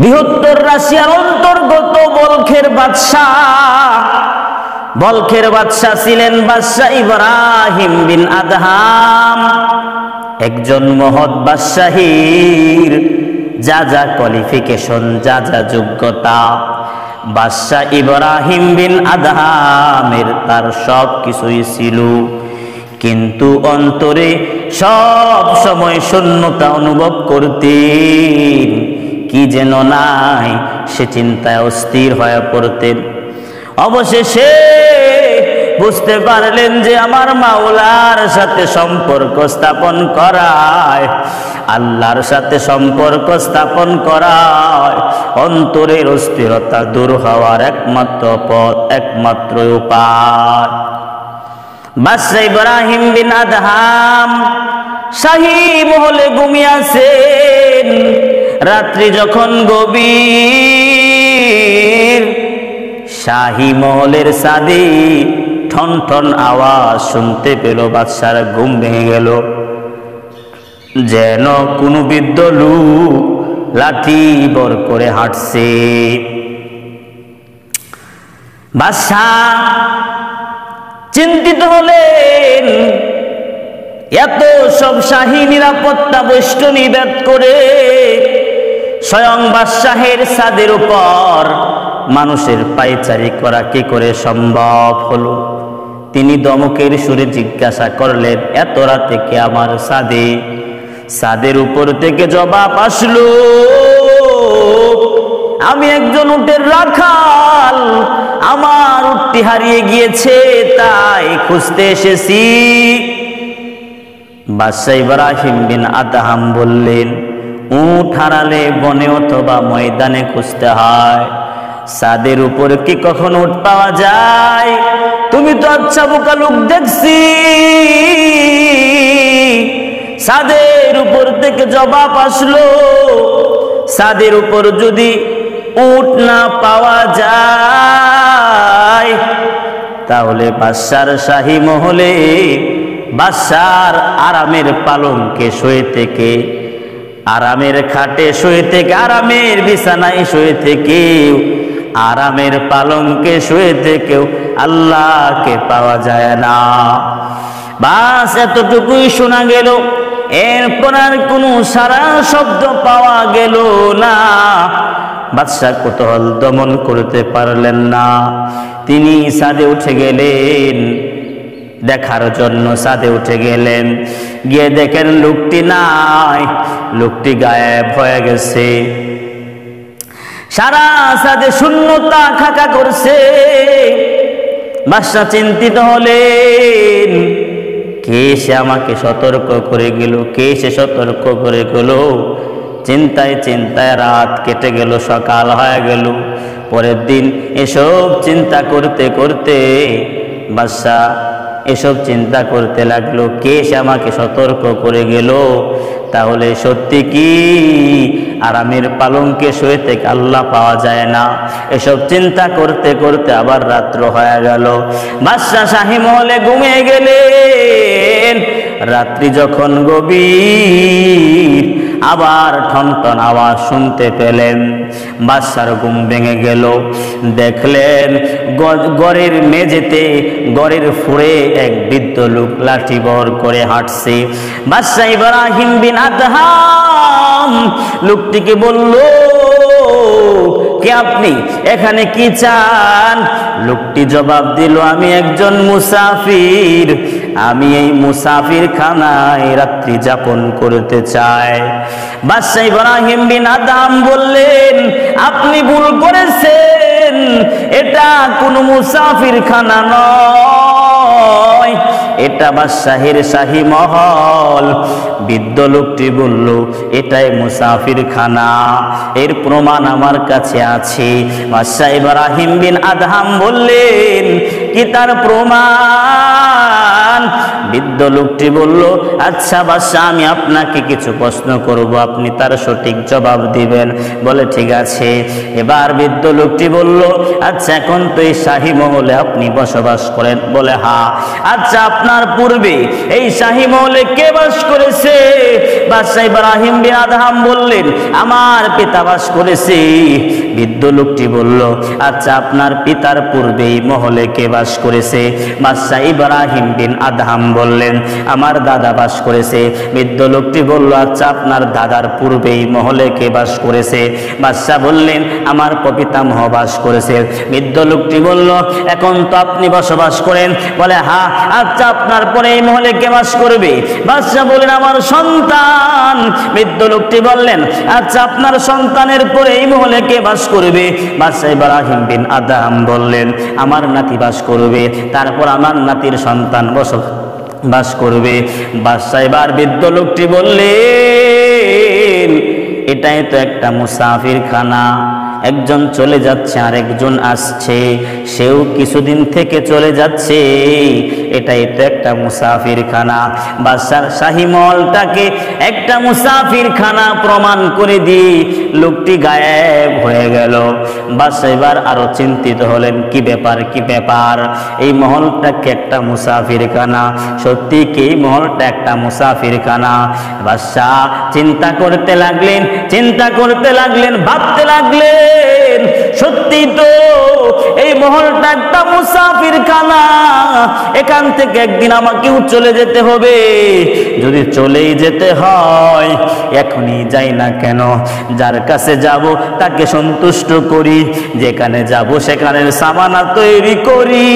বৃহত্তর রাশিয়ার অন্তর্গত বলখের বাদশা ছিলেন বাদশা ইব্রাহিম বিন আদহাম। একজন মহৎ বাদশাহীর যা যা কোয়ালিফিকেশন, যা যা যোগ্যতা, বাদশা ইব্রাহিম বিন আদহামের তার সব কিছুই ছিল, কিন্তু অন্তরে সব সময় শূন্যতা অনুভব করতেন। কি যেন নাই, সে চিন্তায় অস্থির হয়ে পড়তেন। অবশেষে বুঝতে পারলেন যে আমার মাওলার সাথে সম্পর্ক স্থাপন করায়, আল্লাহর সাথে সম্পর্ক স্থাপন করায় অন্তরের অস্থিরতা দূর হওয়ার একমাত্র পথ, একমাত্র উপায়। বাদশা ইব্রাহিম বিন আদহাম শাহী মহলে ঘুমিয়ে আছেন। রাত্রি যখন গভীর, শাহী মহলের ছাদে ঠন ঠন আওয়াজ শুনতে পেল। বাদশার ঘুম ভেঙে গেল, যেন কোনো বৃদ্ধ লোক লাঠি বর করে হাঁটছে। বাদশা চিন্তিত হলেন, এত সব শাহী নিরাপত্তা বেষ্টনী ভেদ করে স্বয়ং বাদশাহের ছাদের উপর মানুষের পায়চারি করা কি করে সম্ভব হলো? তিনি দমকের সুরে জিজ্ঞাসা করলেন, এত রাতে কে আমার ছাদে? ছাদের উপর থেকে জবাব আসলো, আমি একজন উটের রাখাল, আমার উটটি হারিয়ে গিয়েছে, তাই খুঁজতে এসেছি। বাদশা ইব্রাহিম বিন আদহাম বললেন, উট হারালে বনে অথবা ময়দানে খুঁজতে হয়, ছাদের উপরে কি কখনো উট পাওয়া যায়? তুমি তো আচ্ছা বোকা লোক দেখছি। ছাদের উপর থেকে জবাব আসলো, ছাদের উপর যদি উট না পাওয়া যায় তাহলে বাদশার শাহী মহলে বাদশার আরামের পালঙ্কে শুয়ে থেকে, আরামের খাটে শুয়ে থেকে, আরামের বিছানায় শুয়ে থেকে, আরামের পালঙ্কে শুয়ে থেকেও আল্লাহকে পাওয়া যায় না। বাস এতটুকুই শোনা গেল, এরপর আর কোনো সারা শব্দ পাওয়া গেল না। বাদশা কৌতূহল দমন করতে পারলেন না, তিনি ছাদে উঠে গেলেন, দেখার জন্য ছাদে উঠে গেলেন। গিয়ে দেখেন লোকটি নাই, লোকটি গায়েব হয়ে গেছে। সারা ছাদে শূন্যতা খাকা করছে। বাদশা চিন্তিত হলেন, কে সে আমাকে সতর্ক করে গেল, কে সে সতর্ক করে গেল? চিন্তায় চিন্তায় রাত কেটে গেল, সকাল হয়ে গেল। পরের দিন এসব চিন্তা করতে করতে বাদশা এসব চিন্তা করতে লাগলো, কে সে আমাকে সতর্ক করে গেল? তাহলে সত্যি কি আরামের পালঙ্কে শুয়ে থেকে আল্লাহ পাওয়া যায় না? এসব চিন্তা করতে করতে আবার রাত্র হয়ে গেল। বাদশা শাহী মহলে ঘুমিয়ে গেলেন। রাত্রি যখন গভীর, আবার ঠনঠন আওয়াজ শুনতে পেলেন। বাদশার ঘুম ভেঙে গেল। দেখলেন ঘরের মেঝেতে, ঘরের ফুঁড়ে এক বৃদ্ধ লোক লাঠি বহর করে হাঁটছে। বাদশা ইব্রাহিম বিন আদহাম লোকটিকে বলল, কে আপনি? এখানে কি চান? লোকটি জবাব দিল, আমি একজন মুসাফির, আমি এই মুসাফির খানায় রাত্রি যাপন করতে চাই। বাদশা ইব্রাহিম বিন আদহাম বললেন, আপনি ভুল করেছেন, এটা কোনো মুসাফির খানা নয়, এটা বাদশাহের শাহী মহল। বৃদ্ধ লোকটি বলল, এটাই মুসাফির খানা, এর প্রমাণ আমার কাছে আছে। বাদশা ইব্রাহিম বিন আদহাম বললেন, কি তার প্রমাণ? বৃদ্ধ লোকটি বলল, আচ্ছা বাদশা, আমি আপনাকে কিছু প্রশ্ন করব, আপনি তার সঠিক জবাব দিবেন। বলে ঠিক আছে। এবার বৃদ্ধ লোকটি বলল, আচ্ছা এখন তো এই শাহী মহলে আপনি বসবাস করেন? বলে হ্যাঁ। আচ্ছা আপনার পূর্বে এই শাহী মহলে কে বাস করেছে? বাদশাহ ইব্রাহিম বিন আদহাম বললেন, আমার পিতা বাস করেছে। বৃদ্ধ লোকটি বলল, আচ্ছা আপনার পিতার পূর্বে এই মহলে কে বাস করেছে? বাদশাহ ইব্রাহিম বিন আদহাম বললেন, আমার দাদা বাস করেছে। বৃদ্ধ লোকটি বলল, আচ্ছা আপনার দাদার পূর্বে এই মহলে কে বাস করেছে? বাদশাহ বললেন, আমার পিতামহ বাস করেছে। বৃদ্ধ লোকটি বলল, এখন তো আপনি বসবাস করেন। বলে, হ্যাঁ। আচ্ছা আপনার পরে এই মহলে কে বাস করবে? বাদশাহ বললেন, আমার সন্তান। বৃদ্ধ লোকটি বললেন, আচ্ছা আপনার সন্তানের পরে এই মহলে কে বাস করবে? বাদশাহ ইব্রাহিম বিন আদহাম বললেন, আমার নাতি বাস করবে, তারপর আমার নাতির সন্তান বাস করবে। বাদশাহ এবার বৃদ্ধ লোকটি বললেন, এটাই তো একটা মুসাফির খানা, একজন চলে যাচ্ছে আর একজন আসছে, সেও কিছুদিন থেকে চলে যাচ্ছে, এটাই তো একটা মুসাফির খানা। বাদশার শাহী মহলটাকে একটা মুসাফির খানা প্রমাণ করে দিয়ে লোকটি গায়েব হয়ে গেল। বাদশা এবার আরো চিন্তিত হলেন, কি ব্যাপার, কি ব্যাপার, এই মহলটাকে একটা মুসাফির খানা, সত্যি কি এই মহলটা একটা মুসাফির খানা? বাদশাহ চিন্তা করতে লাগলেন, ভাবতে লাগলেন, সত্যি তো এই মহলটা একটা মুসাফির খানা, এখান থেকে একদিন আমাকেও চলে যেতে হবে। যদি চলেই যেতে হয় এখনই যাই না কেন, যার কাছে যাব তাকে সন্তুষ্ট করি, যেখানে যাব সেখানের সামানা তৈরি করি।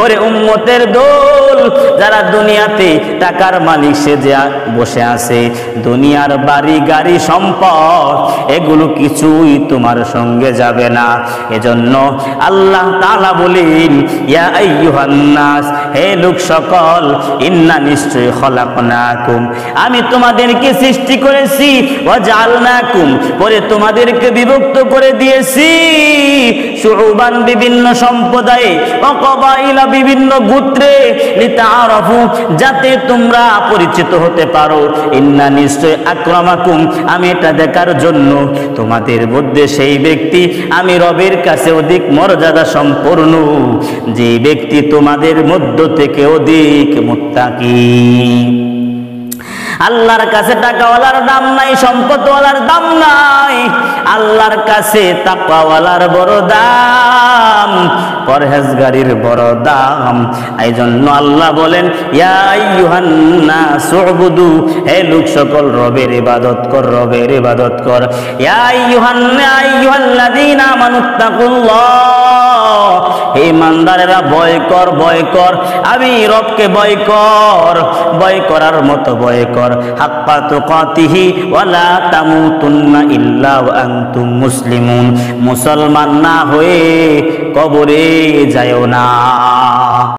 ওরে উম্মতের দল, যারা দুনিয়াতে টাকার মালিক সেজে বসে আছে, দুনিয়ার বাড়ি গাড়ি সম্পদ এগুলো কিছুই তোমার সঙ্গে যাবে না। এজন্য আল্লাহ তাআলা বলেন, ইয়া আইয়ুহান নাস, হে লোক সকল, ইন্না নিশ্চয় খলাকনাকুম, আমি তোমাদেরকে সৃষ্টি করেছি, ওয়া জাআলনাকুম, পরে তোমাদেরকে বিভক্ত করে দিয়েছি, শুউবান বিভিন্ন সম্প্রদায়ে, ওয়া কবাইলা বিভিন্ন গোত্রে, লিতাআরাফু, যাতে তোমরা পরিচিত হতে পারো। ইন্না নিশ্চয় আকরামাকুম, আমি এটা দেখার জন্য তোমাদের মধ্যে সেই ব্যক্তি আমি রবের কাছে অধিক মর্যাদা সম্পন্ন, যে ব্যক্তি তোমাদের মধ্য থেকে অধিক মুত্তাকি। আল্লাহর কাছে টাকাওয়ালার দাম নাই, সম্পদওয়ালার দাম নাই, আল্লাহর কাছে তাকওয়ালার বড় দাম, পরহেজগারির বড় দাম। এই জন্য আল্লাহ বলেন, ইয়া আইয়ুহান নাস উবুদু, হে লোক সকল রবের ইবাদত কর, রবের ইবাদত কর। ইয়া আইয়ুহাল্লাযীনা আমানুত্তাকুল্লাহ, হে ইমানদারেরা ভয় কর, ভয় কর, আমি রবকে ভয় কর, ভয় করার মতো ভয় কর। হাক্কা তুকাতিহি ওয়া লা তামুতুন্না ইল্লা ওয়া আনতুম মুসলিমুন, মুসলমান না হয়ে কবরে যায়ও না।